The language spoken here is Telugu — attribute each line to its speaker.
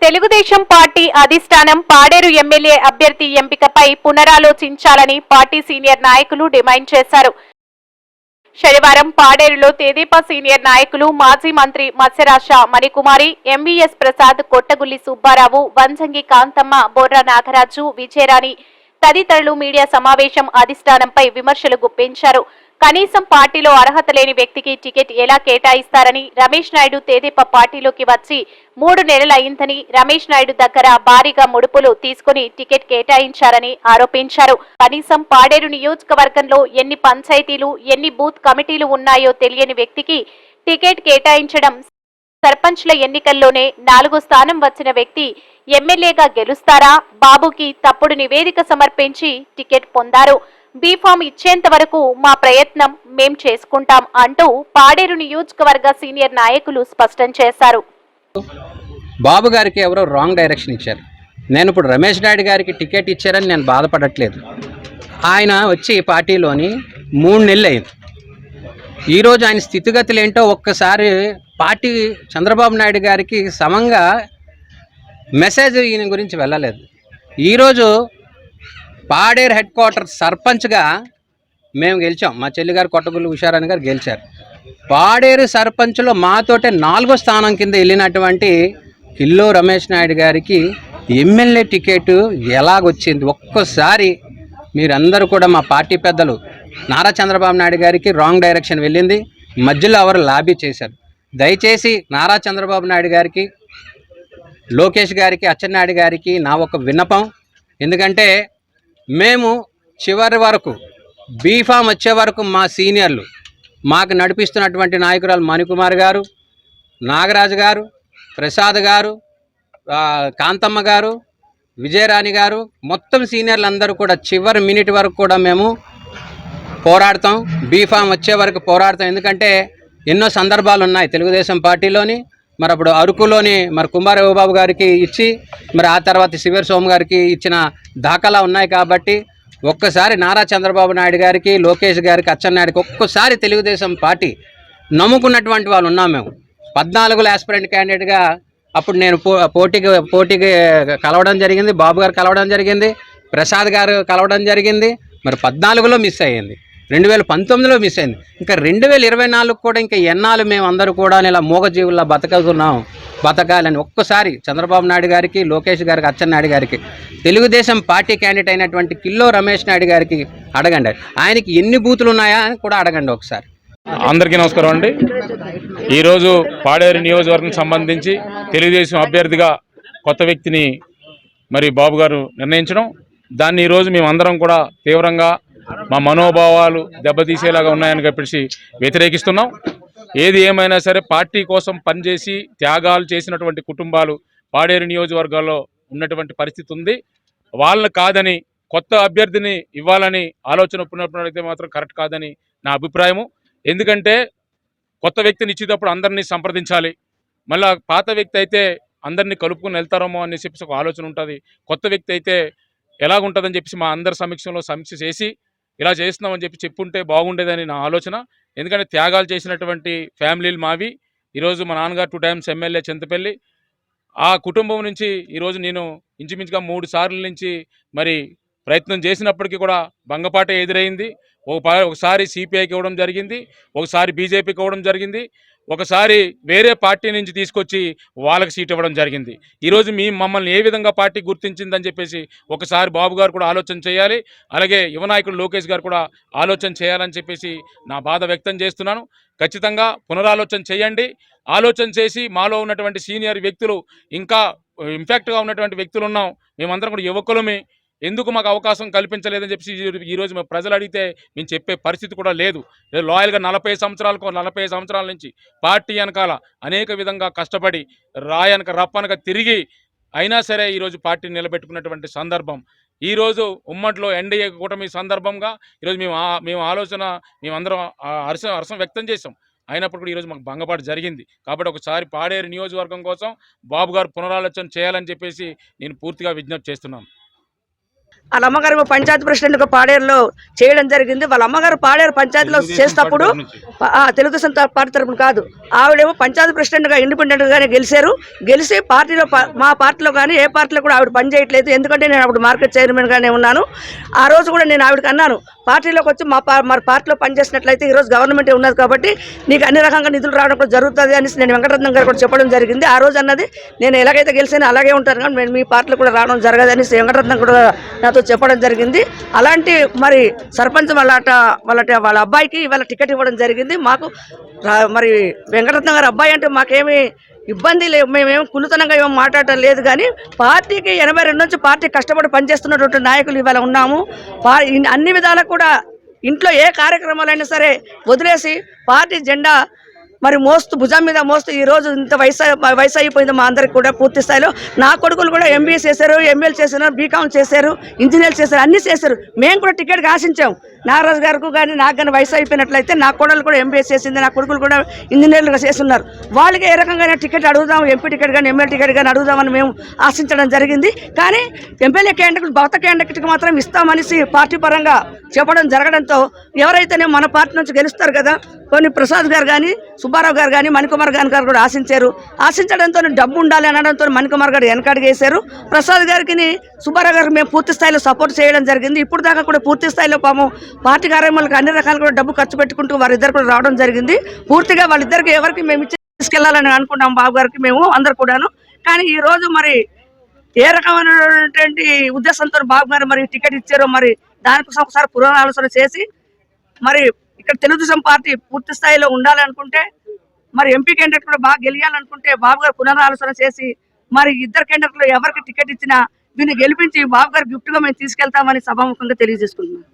Speaker 1: తెలుగుదేశం పార్టీ అధిష్టానం పాడేరు ఎమ్మెల్యే అభ్యర్థి ఎంపికపై పునరాలోచించాలని పార్టీ సీనియర్ నాయకులు డిమాండ్ చేశారు. శనివారం పాడేరులో తెదేపా సీనియర్ నాయకులు మాజీ మంత్రి మత్స్యరాశ మణికుమారి, ఎంవీఎస్ ప్రసాద్, కొట్టగుల్లి సుబ్బారావు, వంజంగి కాంతమ్మ, బొర్రా నాగరాజు, విజయరాణి తదితరులు మీడియా సమావేశం అధిష్టానంపై విమర్శలు గుప్పించారు. కనీసం పార్టీలో అర్హత లేని వ్యక్తికి టికెట్ ఎలా కేటాయిస్తారని, రమేష్ నాయుడు తెదేపా పార్టీలోకి వచ్చి 3 నెలలు అయిందని, రమేష్ నాయుడు దగ్గర భారీగా ముడుపులు తీసుకుని టికెట్ కేటాయించారని ఆరోపించారు. కనీసం పాడేరు నియోజకవర్గంలో ఎన్ని పంచాయతీలు, ఎన్ని బూత్ కమిటీలు ఉన్నాయో తెలియని వ్యక్తికి టికెట్ కేటాయించడం, సర్పంచ్ల ఎన్నికల్లోనే 4వ స్థానం వచ్చిన వ్యక్తి ఎమ్మెల్యేగా గెలుస్తారా? బాబుకి తప్పుడు నివేదిక సమర్పించి టికెట్ పొందారు. బీఫామ్ ఇచ్చేంత వరకు మా ప్రయత్నం మేం చేసుకుంటాం అంటూ పాడేరు నియోజకవర్గ సీనియర్ నాయకులు స్పష్టం చేశారు.
Speaker 2: బాబు గారికి ఎవరో రాంగ్ డైరెక్షన్ ఇచ్చారు. నేను ఇప్పుడు రమేష్ నాయుడు గారికి టికెట్ ఇచ్చారని నేను బాధపడట్లేదు. ఆయన వచ్చి పార్టీలోని 3 నెలలు అయింది. ఈరోజు ఆయన స్థితిగతులు ఏంటో ఒక్కసారి పార్టీ చంద్రబాబు నాయుడు గారికి సమంగా మెసేజ్ ఈయన గురించి వెళ్ళలేదు. ఈరోజు పాడేరు హెడ్ క్వార్టర్ సర్పంచ్గా మేము గెలిచాం. మా చెల్లిగారు కొట్టగుల్లి ఉషారాణి గారు గెలిచారు. పాడేరు సర్పంచ్లో మాతోటే 4వ స్థానం కింద వెళ్ళినటువంటి కిల్లో రమేష్ నాయుడు గారికి ఎమ్మెల్యే టికెట్ ఎలాగొచ్చింది? ఒక్కసారి మీరందరూ కూడా, మా పార్టీ పెద్దలు నారా చంద్రబాబు నాయుడు గారికి రాంగ్ డైరెక్షన్ వెళ్ళింది. మధ్యలో ఎవరు లాబీ చేశారు. దయచేసి నారా చంద్రబాబు నాయుడు గారికి, లోకేష్ గారికి, అచ్చెన్నాయుడు గారికి నా ఒక విన్నపం. ఎందుకంటే మేము చివరి వరకు బీఫామ్ వచ్చే వరకు మా సీనియర్లు మాకు నడిపిస్తున్నటువంటి నాయకురాలు మణికుమార్ గారు, నాగరాజు గారు, ప్రసాద్ గారు, కాంతమ్మ గారు, విజయరాణి గారు, మొత్తం సీనియర్లు అందరూ కూడా చివరి మినిట్ వరకు కూడా మేము పోరాడతాం. బీఫామ్ వచ్చే వరకు పోరాడతాం. ఎందుకంటే ఎన్నో సందర్భాలు ఉన్నాయి తెలుగుదేశం పార్టీలోని. మరి అప్పుడు అరకులోని మరి కుమారబాబు గారికి ఇచ్చి, మరి ఆ తర్వాత శివేర్ సోమ్ గారికి ఇచ్చిన దాఖలా ఉన్నాయి. కాబట్టి ఒక్కసారి నారా చంద్రబాబు నాయుడు గారికి, లోకేష్ గారికి, అచ్చెన్నాయుడికి ఒక్కసారి తెలుగుదేశం పార్టీ నమ్ముకున్నటువంటి వాళ్ళు ఉన్నాం. మేము 14 ఆస్పిరెంట్ క్యాండిడేట్గా అప్పుడు నేను పోటీకి కలవడం జరిగింది. బాబు గారు కలవడం జరిగింది, ప్రసాద్ గారు కలవడం జరిగింది. మరి 14లో మిస్ అయ్యింది, 2019లో మిస్ అయింది. ఇంకా 2024 కూడా ఇంకా ఎన్నాళ్ళు మేము అందరూ కూడా ఇలా మూగజీవుల్లా బతకాలని ఒక్కసారి చంద్రబాబు నాయుడు గారికి, లోకేష్ గారికి, అచ్చెన్నాయుడు గారికి, తెలుగుదేశం పార్టీ క్యాండిడేట్ అయినటువంటి కిల్లో రమేష్ నాయుడు గారికి అడగండి. ఆయనకి ఎన్ని బూతులు ఉన్నాయా అని కూడా అడగండి ఒకసారి.
Speaker 3: అందరికీ నమస్కారం అండి. ఈరోజు పాడేరు నియోజకవర్గం సంబంధించి తెలుగుదేశం అభ్యర్థిగా కొత్త వ్యక్తిని మరి బాబు గారు నిర్ణయించడం, దాన్ని ఈరోజు మేమందరం కూడా తీవ్రంగా మా మనోభావాలు దెబ్బతీసేలాగా ఉన్నాయని చెప్పేసి వ్యతిరేకిస్తున్నాం. ఏది ఏమైనా సరే పార్టీ కోసం పనిచేసి త్యాగాలు చేసినటువంటి కుటుంబాలు పాడేరు నియోజకవర్గాల్లో ఉన్నటువంటి పరిస్థితి ఉంది. వాళ్ళని కాదని కొత్త అభ్యర్థిని ఇవ్వాలని ఆలోచన ఉన్నప్పుడైతే మాత్రం కరెక్ట్ కాదని నా అభిప్రాయము. ఎందుకంటే కొత్త వ్యక్తిని ఇచ్చేటప్పుడు అందరినీ సంప్రదించాలి. మళ్ళీ పాత వ్యక్తి అయితే అందరినీ కలుపుకుని వెళ్తారేమో అని చెప్పేసి ఒక ఆలోచన ఉంటుంది. కొత్త వ్యక్తి అయితే ఎలాగుంటుందని చెప్పేసి మా అందరి సమీక్ష చేసి ఇలా చేస్తున్నామని చెప్పి చెప్పుంటే బాగుండేదని నా ఆలోచన. ఎందుకంటే త్యాగాలు చేసినటువంటి ఫ్యామిలీలు మావి. ఈరోజు మా నాన్నగారు 2 టైమ్స్ ఎమ్మెల్యే చింతపల్లి. ఆ కుటుంబం నుంచి ఈరోజు నేను ఇంచుమించుగా 3 సార్ల నుంచి మరి ప్రయత్నం చేసినప్పటికీ కూడా భంగపాటే ఎదురైంది. ఒకసారి సిపిఐకి ఇవ్వడం జరిగింది, ఒకసారి బీజేపీకి ఇవ్వడం జరిగింది, ఒకసారి వేరే పార్టీ నుంచి తీసుకొచ్చి వాళ్ళకి సీట్ ఇవ్వడం జరిగింది. ఈరోజు మమ్మల్ని ఏ విధంగా పార్టీ గుర్తించిందని చెప్పేసి ఒకసారి బాబు గారు కూడా ఆలోచన చేయాలి. అలాగే యువనాయకుడు లోకేష్ గారు కూడా ఆలోచన చేయాలని చెప్పేసి నా బాధ వ్యక్తం చేస్తున్నాను. ఖచ్చితంగా పునరాలోచన చేయండి. ఆలోచన చేసి మాలో ఉన్నటువంటి సీనియర్ వ్యక్తులు, ఇంకా ఇంపాక్ట్గా ఉన్నటువంటి వ్యక్తులు ఉన్నాం, మేమందరం కూడా యువకులమే, ఎందుకు మాకు అవకాశం కల్పించలేదని చెప్పి ఈరోజు మేము ప్రజలు అడిగితే మేము చెప్పే పరిస్థితి కూడా లేదు. లాయల్గా 40 సంవత్సరాల నుంచి పార్టీ వెనకాల అనేక విధంగా కష్టపడి రాయనక రప్పనక తిరిగి అయినా సరే ఈరోజు పార్టీని నిలబెట్టుకున్నటువంటి సందర్భం. ఈరోజు ఉమ్మడిలో ఎన్డీఏ కూటమి సందర్భంగా ఈరోజు మేమందరం హర్షం వ్యక్తం చేసాం. అయినప్పుడు కూడా ఈరోజు మాకు భంగపాటు జరిగింది. కాబట్టి ఒకసారి పాడేరు నియోజకవర్గం కోసం బాబు గారు పునరాలోచన చేయాలని చెప్పేసి నేను పూర్తిగా విజ్ఞప్తి చేస్తున్నాను.
Speaker 4: వాళ్ళ అమ్మగారు పంచాయతీ ప్రెసిడెంట్గా పాడేరులో చేయడం జరిగింది. వాళ్ళ అమ్మగారు పాడేరు పంచాయతీలో చేసేటప్పుడు తెలుగుదేశం పార్టీ తరపున కాదు, ఆవిడేమో పంచాయతీ ప్రెసిడెంట్గా ఇండిపెండెంట్గానే గెలిచి పార్టీలో మా పార్టీలో కానీ ఏ పార్టీలో కూడా ఆవిడ పని చేయట్లేదు. ఎందుకంటే నేను అప్పుడు మార్కెట్ చైర్మన్గానే ఉన్నాను. ఆ రోజు కూడా నేను ఆవిడకి అన్నాను, పార్టీలోకి వచ్చి మరి పార్టీలో పనిచేసినట్లయితే ఈరోజు గవర్నమెంట్ ఉన్నది కాబట్టి నీకు అన్ని రకంగా నిధులు రావడం కూడా జరుగుతుంది అనేసి నేను వెంకటరత్నం గారు కూడా చెప్పడం జరిగింది. ఆ రోజు అన్నది నేను ఎలాగైతే గెలిచానో అలాగే ఉంటాను కానీ నేను మీ పార్టీలో కూడా రావడం జరగదని వెంకటరత్నం కూడా నాతో చెప్పడం జరిగింది. అలాంటి మరి సర్పంచ్ వాళ్ళ అబ్బాయికి ఇవాళ టికెట్ ఇవ్వడం జరిగింది. మాకు మరి వెంకటరత్నం గారు అబ్బాయి అంటే మాకేమీ ఇబ్బంది లేదు, మేమేం కులుతనంగా ఏమో మాట్లాడటం లేదు. కానీ పార్టీకి 82 నుంచి పార్టీ కష్టపడి పనిచేస్తున్నటువంటి నాయకులు ఇవాళ ఉన్నాము. అన్ని విధాలకు కూడా ఇంట్లో ఏ కార్యక్రమాలైనా సరే వదిలేసి పార్టీ జెండా మరి మోస్తూ భుజం మీద మోస్తూ ఈరోజు ఇంత వయసు అయిపోయింది మా అందరికి కూడా పూర్తి స్థాయిలో. నా కొడుకులు కూడా ఎంబీఏ చేశారు, ఎంఎల్ చేశారు, బీకామ్ చేశారు, ఇంజనీర్ చేశారు, అన్నీ చేశారు. మేము కూడా టికెట్కి ఆశించాం. నాగరాజు గారికి కానీ నాకు కానీ వయసు అయిపోయినట్లయితే నా కోడలు కూడా ఎంబీఏ చేసింది, నా కొడుకులు కూడా ఇంజనీర్లుగా చేస్తున్నారు. వాళ్ళకి ఏ రకంగా టికెట్ అడుగుదాం, ఎంపీ టికెట్ కానీ ఎమ్మెల్యే టికెట్ కానీ అడుగుదామని మేము ఆశించడం జరిగింది. కానీ ఎమ్మెల్యే క్యాండిడేట్ భర్త క్యాండిడేట్కి మాత్రం ఇస్తామనేసి పార్టీ పరంగా చెప్పడం జరగడంతో ఎవరైతేనే మన పార్టీ నుంచి గెలుస్తారు కదా, కొన్ని ప్రసాద్ గారు కానీ సుబ్బారావు గారు కానీ మణికుమార్ గారు కూడా ఆశించడంతో డబ్బు ఉండాలి అనడంతో మణికుమార్ గారు వెనకడుగు వేశారు. ప్రసాద్ గారికి సుబ్బారావు గారికి మేము పూర్తి స్థాయిలో సపోర్ట్ చేయడం జరిగింది. ఇప్పుడు దాకా కూడా పూర్తి స్థాయిలో పార్టీ కార్యక్రమాలకు అన్ని రకాలు కూడా డబ్బు ఖర్చు పెట్టుకుంటూ వారిద్దరు కూడా రావడం జరిగింది. పూర్తిగా వాళ్ళిద్దరికి ఎవరికి మేము ఇచ్చి తీసుకెళ్లాలని అనుకున్నాం బాబు గారికి మేము అందరు కూడాను. కానీ ఈ రోజు మరి ఏ రకమైనటువంటి ఉద్దేశంతో బాబు గారు మరి టికెట్ ఇచ్చారో మరి దానికోసం ఒకసారి పునరాలోచన చేసి మరి ఇక్కడ తెలుగుదేశం పార్టీ పూర్తి స్థాయిలో ఉండాలనుకుంటే మరి ఎంపీ క్యాండిడేట్ కూడా బాగా గెలియాలనుకుంటే బాబు గారు పునరాలోచన చేసి మరి ఇద్దరు క్యాండిడేట్లు ఎవరికి టికెట్ ఇచ్చినా దీన్ని గెలిపించి బాబు గారు గిఫ్ట్ గా మేము తీసుకెళ్తామని సభాముఖంగా తెలియజేసుకుంటున్నాం.